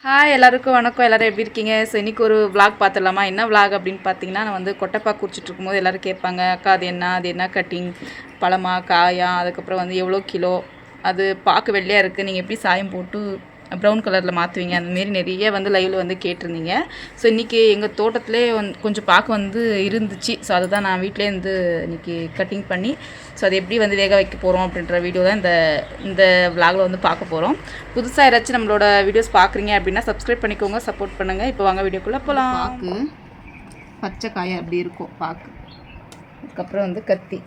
Hi எல்லாருக்கும் வணக்கம். எல்லோரும் எப்படி இருக்கீங்க? ஸோ இன்றைக்கி ஒரு விளாக் பார்த்துடலாமா? என்ன விளாக் அப்படின்னு பார்த்தீங்கன்னா, நான் வந்து கொட்டைப்பாக்கு குறிச்சிட்டு இருக்கும்போது எல்லோரும் கேட்பாங்க, அக்கா அது என்ன கட்டிங், பழமா காயா, அதுக்கப்புறம் வந்து எவ்வளோ கிலோ, அது பார்க்க வெள்ளையாக இருக்குது, நீங்கள் எப்படி சாயம் போட்டு ப்ரௌன் கலரில் மாற்றுவீங்க, அந்தமாரி நிறைய வந்து லைவில் வந்து கேட்டிருந்தீங்க. ஸோ இன்றைக்கி எங்கள் தோட்டத்திலே கொஞ்சம் பார்க்க வந்து இருந்துச்சு. ஸோ அதுதான் நான் வீட்டிலே வந்து இன்றைக்கி கட்டிங் பண்ணி ஸோ அது எப்படி வந்து வேக வைக்க போகிறோம் அப்படின்ற வீடியோ தான் இந்த விளாகில் வந்து பார்க்க போகிறோம். புதுசாக யாராச்சும் நம்மளோட வீடியோஸ் பார்க்குறீங்க அப்படின்னா சப்ஸ்கிரைப் பண்ணிக்கோங்க, சப்போர்ட் பண்ணுங்கள். இப்போ வாங்க வீடியோக்குள்ளே போகலாம். பாக்கு பச்சை காயை அப்படி இருக்கும் பாக்கு. அதுக்கப்புறம் வந்து கத்தி,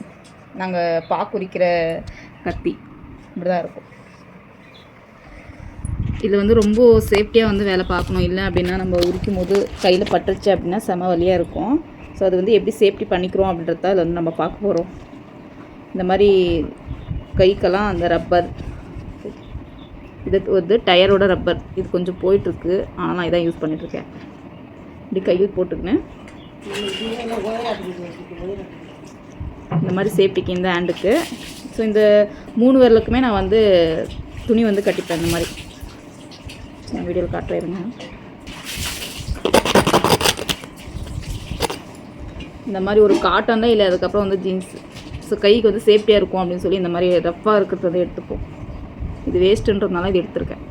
நாங்கள் பாக்கு உரிக்கிற கத்தி இப்படி தான் இருக்கும். இது வந்து ரொம்ப சேஃப்டியாக வந்து வேலை பார்க்கணும். இல்லை அப்படின்னா நம்ம உரிக்கும் போது கையில் பட்டுருச்சு அப்படின்னா செம வலியாக இருக்கும். ஸோ அது வந்து எப்படி சேஃப்டி பண்ணிக்கிறோம் அப்படின்றத அதில் வந்து நம்ம பார்க்க போகிறோம். இந்த மாதிரி கைக்கெல்லாம் அந்த ரப்பர், இது வந்து டயரோட ரப்பர், இது கொஞ்சம் போயிட்டுருக்கு. ஆனால் நான் இதான் யூஸ் பண்ணிகிட்ருக்கேன். இப்படி கையில் போட்டுக்கினேன். இந்த மாதிரி சேஃப்டிக்கு இந்த ஹேண்டுக்கு. ஸோ இந்த 3 விரலுக்குமே நான் வந்து துணி வந்து கட்டிப்பேன். இந்த மாதிரி நான் வீடியோவில் காட்டுறேங்க. இந்த மாதிரி ஒரு காட்டன் தான் இல்லை, அதுக்கப்புறம் வந்து ஜீன்ஸு. ஸோ கைக்கு வந்து சேஃப்டியாக இருக்கும் அப்படின்னு சொல்லி இந்த மாதிரி ரஃப்பாக இருக்கிறது வந்து எடுத்துப்போம். இது வேஸ்ட்டுன்றதுனால இது எடுத்துருக்கேன்.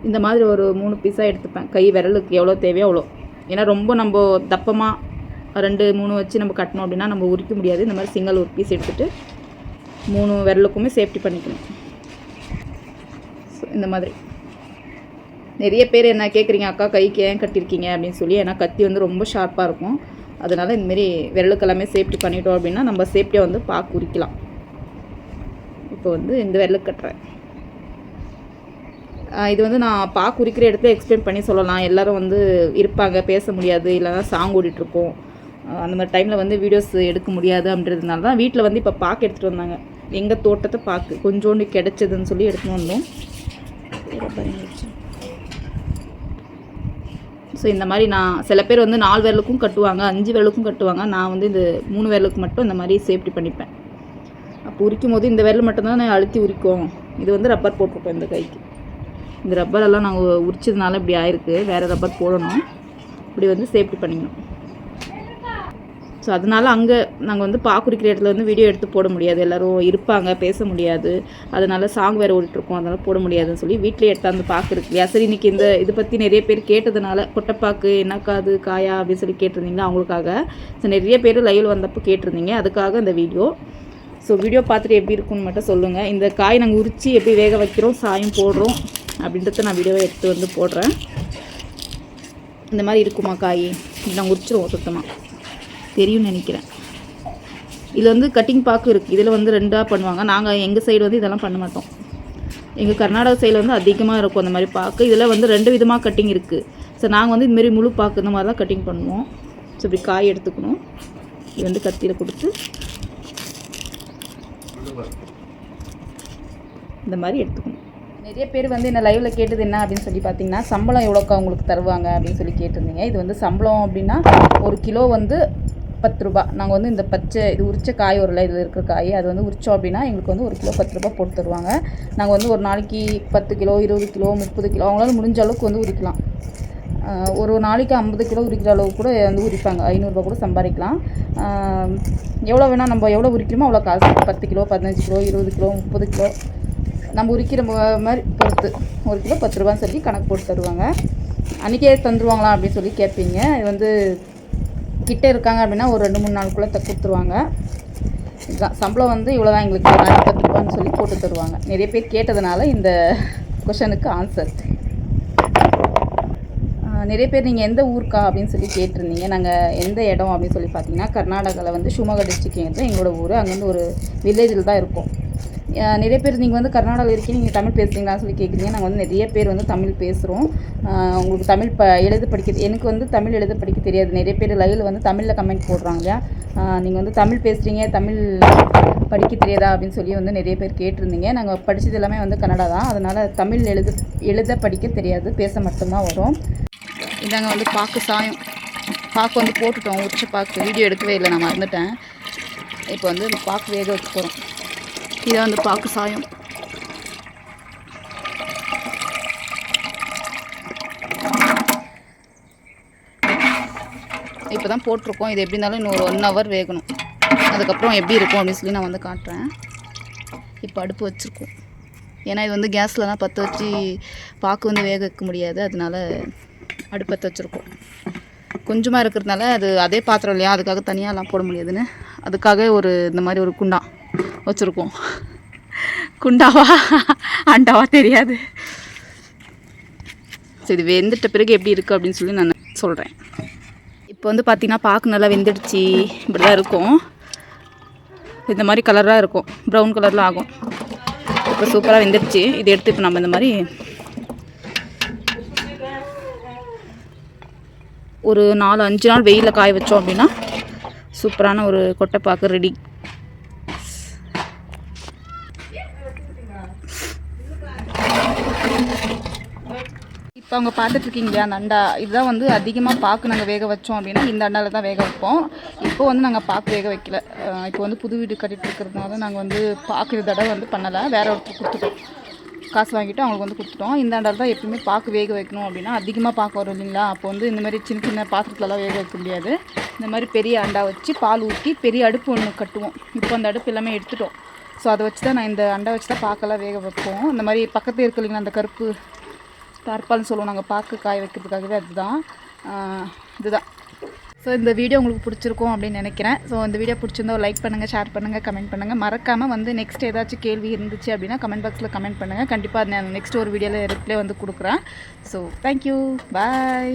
இந்த மாதிரி ஒரு 3 பீஸாக எடுத்துப்பேன். கை விரலுக்கு எவ்வளோ தேவையோ அவ்வளோ. ஏன்னா ரொம்ப நம்ம தப்பமாக 2-3 வச்சு நம்ம கட்டணும் அப்படின்னா நம்ம உரிக்க முடியாது. இந்த மாதிரி சிங்கிள் ஒரு பீஸ் எடுத்துகிட்டு 3 விரலுக்குமே சேஃப்டி பண்ணிக்கணும். இந்த மாதிரி நிறைய பேர் என்ன கேட்குறீங்க, அக்கா கைக்கு ஏன் கட்டியிருக்கீங்க அப்படின்னு சொல்லி. ஏன்னா கத்தி வந்து ரொம்ப ஷார்ப்பாக இருக்கும். அதனால் இந்தமாரி விரலுக்கு எல்லாமே சேஃப்டி பண்ணிட்டோம் அப்படின்னா நம்ம சேஃப்டியாக வந்து பாக்கு உரிக்கலாம். இப்போ வந்து இந்த விரலுக்கு கட்டுறேன். இது வந்து நான் பாக்கு உரிக்கிற இடத்துல எக்ஸ்பிளைன் பண்ணி சொல்லலாம். எல்லோரும் வந்து இருப்பாங்க, பேச முடியாது, இல்லைனா சாங் ஓடிட்டுருக்கோம். அந்த மாதிரி டைமில் வந்து வீடியோஸ் எடுக்க முடியாது அப்படின்றதுனால தான் வீட்டில் வந்து இப்போ பாக்கு எடுத்துகிட்டு வந்தாங்க. எங்கள் தோட்டத்தை பாக்கு கொஞ்சோண்டு கிடச்சதுன்னு சொல்லி எடுத்துகிட்டு வந்தோம். ஸோ இந்த மாதிரி நான் சில பேர் வந்து 4 விரலுக்கும் கட்டுவாங்க, 5 விரலுக்கும் கட்டுவாங்க. நான் வந்து இந்த 3 விரலுக்கு மட்டும் இந்த மாதிரி சேஃப்டி பண்ணிப்பேன். அப்போ உரிக்கும் போது இந்த விரல் மட்டும்தான் நான் அழுத்தி உரிக்கும். இது வந்து ரப்பர் போட்டிருப்பேன் இந்த கைக்கு. இந்த ரப்பரெல்லாம் நாங்கள் உரிச்சதுனால இப்படி ஆயிருக்கு. வேறு ரப்பர் போடணும். இப்படி வந்து சேஃப்டி பண்ணிக்கணும். ஸோ அதனால் அங்கே நாங்கள் வந்து பாக்குறிக்கிற இடத்துல வந்து வீடியோ எடுத்து போட முடியாது, எல்லோரும் இருப்பாங்க, பேச முடியாது. அதனால் சாங் வேறு ஓடிட்டுருக்கோம், அதனால் போட முடியாதுன்னு சொல்லி வீட்டிலே எடுத்தாந்து பாக்கு இருக்கு இல்லையா. சரி, இன்றைக்கி இதை பற்றி நிறைய பேர் கேட்டதுனால, கொட்டைப்பாக்கு என்னக்கா அது காயா அப்படின்னு சொல்லி கேட்டிருந்தீங்க அவங்களுக்காக. ஸோ நிறைய பேர் லைவில் வந்தப்போ கேட்டிருந்தீங்க, அதுக்காக இந்த வீடியோ. ஸோ வீடியோ பார்த்துட்டு எப்படி இருக்குன்னு மட்டும் சொல்லுங்கள். இந்த காய் நாங்கள் உரித்து எப்படி வேக வைக்கிறோம், சாயம் போடுறோம் அப்படின்றத நான் வீடியோவை எடுத்து வந்து போடுறேன். இந்த மாதிரி இருக்குமா காய், இது நாங்கள் உரிச்சிருவோம் சுத்தமாக தெரியும்னு நினைக்கிறேன். இதில் வந்து கட்டிங் பாக்கு இருக்குது. இதில் வந்து 2ஆக பண்ணுவாங்க. நாங்கள் எங்கள் சைடு வந்து இதெல்லாம் பண்ண மாட்டோம். எங்கள் கர்நாடகா சைடில் வந்து அதிகமாக இருக்கும் அந்த மாதிரி பாக்கு. இதில் வந்து 2 விதமாக கட்டிங் இருக்குது. ஸோ நாங்கள் வந்து இதுமாரி முழு பாக்கு இந்த மாதிரி தான் கட்டிங் பண்ணுவோம். ஸோ இப்படி காய் எடுத்துக்கணும். இது வந்து கத்தியில் கொடுத்து இந்த மாதிரி எடுத்துக்கணும். நிறைய பேர் வந்து என்ன லைவில் கேட்டது என்ன அப்படின்னு சொல்லி பார்த்தீங்கன்னா, சம்பளம் எவ்வளோக்கா உங்களுக்கு தருவாங்க அப்படின்னு சொல்லி கேட்டிருந்தீங்க. இது வந்து சம்பளம் அப்படின்னா 1 கிலோ வந்து 10 ரூபா. நாங்கள் வந்து இந்த பச்சை இது உரிச்ச காய் வரல, இதில் இருக்கிற காய் அது வந்து உரித்தோம் அப்படின்னா எங்களுக்கு வந்து 1 கிலோ 10 ரூபா போட்டு தருவாங்க. நாங்கள் வந்து ஒரு நாளைக்கு 10 கிலோ 20 கிலோ 30 கிலோ அவங்களால முடிஞ்ச அளவுக்கு வந்து உரிக்கலாம். ஒரு நாளைக்கு 50 கிலோ உரிக்கிற அளவுக்கு கூட வந்து உரிப்பாங்க. 500 ரூபா கூட சம்பாதிக்கலாம். எவ்வளோ வேணால் நம்ம எவ்வளோ உரிக்கிறோமோ அவ்வளோ காசு. 10 கிலோ 15 கிலோ 20 கிலோ 30 கிலோ நம்ம உரிக்கிற மாதிரி பொறுத்து 1 கிலோ 10 ரூபான்னு சொல்லி கணக்கு போட்டு தருவாங்க. அன்றைக்கே தந்துடுவாங்களா அப்படின்னு சொல்லி கேட்பீங்க. இது வந்து கிட்டே இருக்காங்க அப்படின்னா ஒரு 2-3 நாளுக்குள்ளே கொடுத்துருவாங்க. இதுதான் சம்பளம் வந்து இவ்வளோ தான், எங்களுக்கு 10 ரூபான்னு சொல்லி போட்டு தருவாங்க. நிறைய பேர் கேட்டதுனால இந்த கொஷனுக்கு ஆன்சர். நிறைய பேர் நீங்கள் எந்த ஊருக்கா அப்படின்னு சொல்லி கேட்டிருந்தீங்க. நாங்கள் எந்த இடம் அப்படின்னு சொல்லி பார்த்தீங்கன்னா, கர்நாடகாவில் வந்து ஷிமோகா டிஸ்ட்ரிக்ட் எங்களோட ஊர். அங்கேருந்து ஒரு வில்லேஜில் தான் இருக்கும். நிறைய பேர் நீங்கள் வந்து கர்நாடகாவில் இருக்கீங்க, நீங்கள் தமிழ் பேசுகிறீங்களான்னு சொல்லி கேட்குறீங்க. நாங்கள் வந்து நிறைய பேர் வந்து தமிழ் பேசுகிறோம். உங்களுக்கு தமிழ் எழுத படிக்க எனக்கு வந்து தமிழ் எழுத படிக்க தெரியாது. நிறைய பேர் லைவில் வந்து தமிழில் கமெண்ட் போடுறாங்க இல்லையா, நீங்கள் வந்து தமிழ் பேசுகிறீங்க, தமிழ் படிக்க தெரியாதா அப்படின்னு சொல்லி வந்து நிறைய பேர் கேட்டிருந்தீங்க. நாங்கள் படித்தது எல்லாமே வந்து கன்னடா தான். அதனால் தமிழ் எழுத படிக்க தெரியாது, பேச மட்டும்தான் வரும். இதாங்க வந்து பாக்கு சாயம். பாக்கு வந்து போட்டுட்டோம், உரிச்ச பாக்கு வீடியோ எடுக்கவே இல்லை, நான் மறந்துட்டேன். இப்போ வந்து பாக்கு வேக வச்சு போகிறோம். இதான் வந்து பாக்கு சாயம். இப்போ தான் போட்டிருக்கோம். இது எப்படி இருந்தாலும் இன்னும் ஒரு 1 hour வேகணும். அதுக்கப்புறம் எப்படி இருக்கும் அப்படின்னு சொல்லி நான் வந்து காட்டுறேன். இப்போ அடுப்பு வச்சுருக்கோம். ஏன்னா இது வந்து கேஸ்லலாம் பற்ற வச்சு பாக்கு வந்து வேக வைக்க முடியாது. அதனால அடுப்பத்தை வச்சுருக்கோம். கொஞ்சமாக இருக்கிறதுனால அது அதே பாத்திரம் இல்லையா, அதுக்காக தனியாகலாம் போட முடியாதுன்னு அதுக்காக இந்த மாதிரி ஒரு குண்டா வச்சுருக்கோம். குண்டாவா அண்டாவா தெரியாது. சரி, இது வெந்துட்ட பிறகு எப்படி இருக்குது அப்படின்னு சொல்லி நான் சொல்கிறேன். இப்போ வந்து பார்த்திங்கன்னா பாக்கு நல்லா வெந்துடுச்சு. இப்படி தான் இருக்கும். இந்த மாதிரி கலராக இருக்கும், ப்ரௌன் கலரில் ஆகும். இப்போ சூப்பராக வெந்துடுச்சு. இது எடுத்து இப்போ நம்ம இந்த மாதிரி ஒரு 4-5 நாள் வெயிலில் காய வச்சோம் அப்படின்னா சூப்பரான ஒரு கொட்டைப்பாக்கு ரெடி. இப்போ அவங்க பார்த்துட்ருக்கீங்க இல்லையா அந்த அண்டா, இதுதான் வந்து அதிகமாக பாக்கு நாங்கள் வேக வச்சோம் அப்படின்னா இந்த அண்டாவில் தான் வேக வைப்போம். இப்போ வந்து நாங்கள் பாக்கு வேக வைக்கல. இப்போ வந்து புது வீடு கட்டிகிட்டு இருக்கிறதுனால நாங்கள் வந்து பாக்கு இந்த தடவை வந்து பண்ணலை. வேற ஒருத்தர் கொடுத்துட்டோம். காசு வாங்கிட்டு அவங்களுக்கு வந்து கொடுத்துட்டோம். இந்த அண்டாவில் தான் எப்பயுமே பாக்கு வேக வைக்கணும் அப்படின்னா அதிகமாக பாக்கு வரும் இல்லைங்களா. அப்போ வந்து இந்த மாதிரி சின்ன சின்ன பாத்திரத்துலலாம் வேக வைக்க முடியாது. இந்த மாதிரி பெரிய அண்டா வச்சு பால் ஊற்றி பெரிய அடுப்பு ஒன்று கட்டுவோம். இப்போ அந்த அடுப்பு எல்லாமே எடுத்துட்டோம். ஸோ அதை வச்சு தான் நான் இந்த அண்டா வச்சு தான் பாக்கெல்லாம் வேக வைப்போம். இந்த மாதிரி பக்கத்தில் இருக்கு இல்லைங்களா அந்த கருப்பு தார்பால்னு சொல்லுவோம் நாங்கள் பாக்கு காய வைக்கிறதுக்காகவே. அதுதான் இதுதான். ஸோ இந்த வீடியோ உங்களுக்கு பிடிச்சிருக்கும் அப்படின்னு நினைக்கிறேன். ஸோ இந்த வீடியோ பிடிச்சிருந்தா லைக் பண்ணுங்கள், ஷேர் பண்ணுங்கள், கமெண்ட் பண்ணுங்கள். மறக்காமல் வந்து நெக்ஸ்ட் ஏதாச்சும் கேள்வி இருந்துச்சு அப்படின்னா கமெண்ட் பாக்ஸில் கமெண்ட் பண்ணுங்கள். கண்டிப்பாக நான் நெக்ஸ்ட் ஒரு வீடியோவில் ரிப்ளை வந்து கொடுக்குறேன். ஸோ தேங்க்யூ, பாய்.